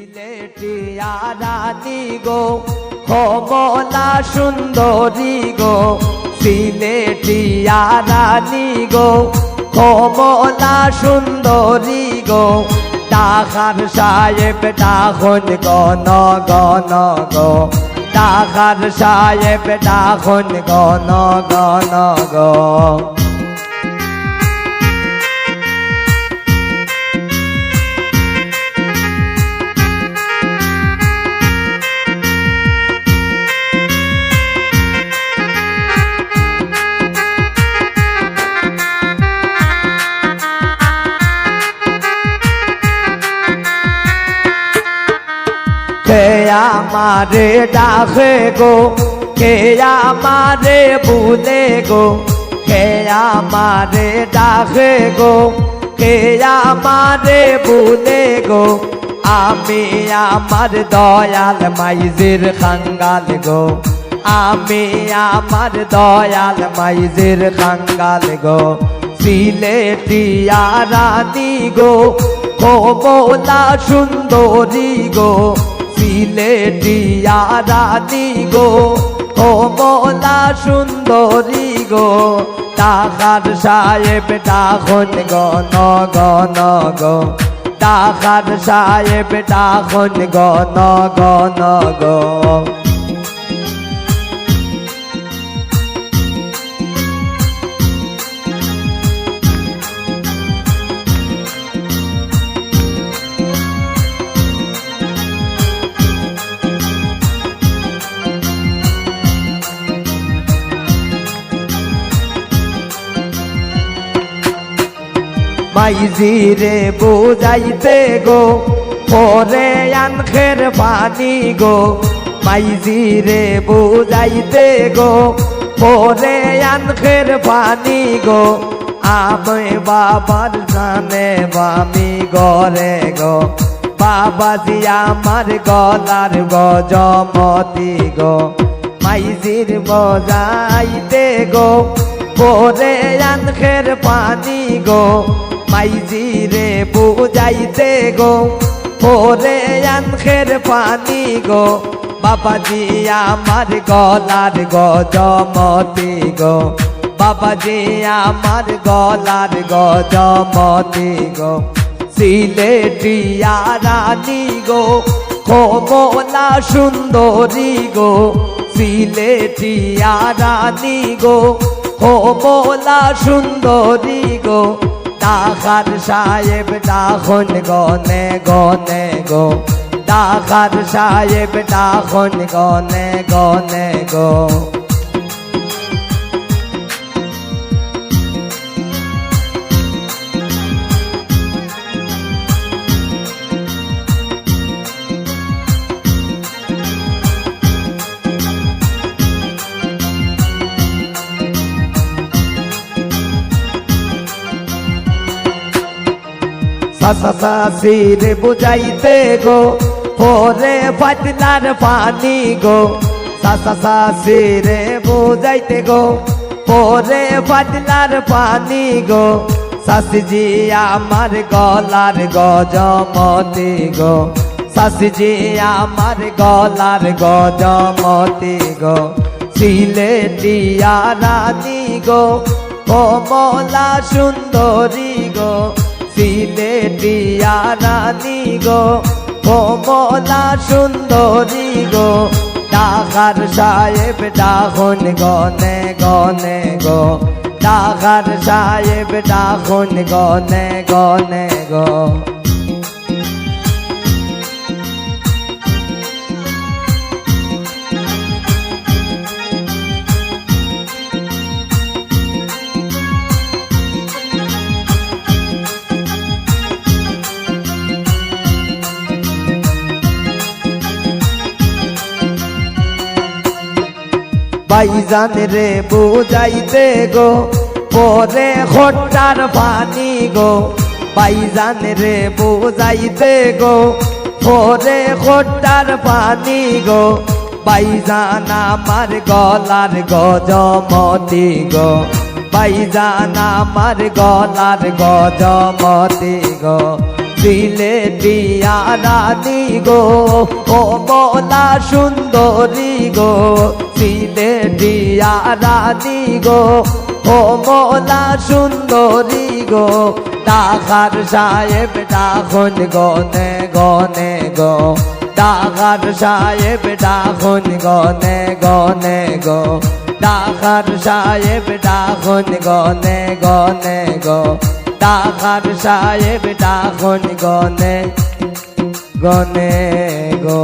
সিলেটিয়া রানী গো কমলা সুন্দরী গো সিলেটিয়া রানী গো কমলা সুন্দরী গো ডাকার সাহেব ডাকুন গণ গণ গো ডাকার সাহেব ডাকুন গণ গণ গো কে আমারে ডাকে গো কে আমারে ভুলে গো কে আমারে ডাকে গো কে আমারে ভুলে গো আমি আমার দয়াল মাইজির খাঙ্গাল গো আমি আমার দয়াল মাইজির খাঙ্গাল গো সিলেটিয়া রানী গো কমলা সুন্দরী গো সিলেটিয়া রানী গো কমলা সুন্দরী গো ডাকার সাহেব ডাকুন গণ গণ গো ডাকার সাহেব ডাকুন গণ গণ গো মাইজিরে বুঝাইতে গো পরে আনখের পানি গো মাইজিরে বুঝাইতে গো পরে আনখের পানি গো আমি বাবার জানে বামি গরে গো বাবাজি আমার গলার গজমতি গো মাইজির বজাইতে গো পরে আনখের পানি গো মাইজিরে বুঝাইতে গো পরে আনখের পানি গো বাবাজি আমার গলার গজমতি গো বাবাজি আমার গলার গজমতি গো সিলেটিয়া রানী গো কমলা সুন্দরী গো সিলেটিয়া রানী গো কমলা সুন্দরী গো ডাকার সাহেব ডাকুন গনে গনে গো ডাকার সাহেব ডাকুন গনে গনে গো সাসিরে বুঝাইতে গো পরে পাতলার পানি গো সাসিরে বুঝাইতে গো পরে পাতলার পানি গো শাশিজি আমার গলার গজমতি গো শাশিজি আমার গলার গজমতি গো সিলেটিয়া রানী গো কমলা সুন্দরী গো সিলেটিয়া রানী গো কমলা সুন্দরী গো ডাকার সাহেব ডাকুন গনে গনে গো ডাকার সাহেব ডাকুন গনে গনে গো ভাইজান রে বুঝাইতে গো পরে খোটার পানি গো ভাইজান রে বুঝাইতে গো পরে খোটার পানি গো ভাইজান আমার গলার গজমতি গো ভাইজান আমার গলার গজমতি গো সিলেটিয়া রানী গো ও মোলা সুন্দরী গো সিলেটিয়া রানী গো ও মোলা সুন্দরী গো ডাকার সাহেব ডাকুন গনে গনে গো ডাকার সাহেব ডাকুন গনে গনে গো ডাকার সাহেব ডাকুন গনে গনে গো ডাকার সাহেব ডাকুন গনে গনে গো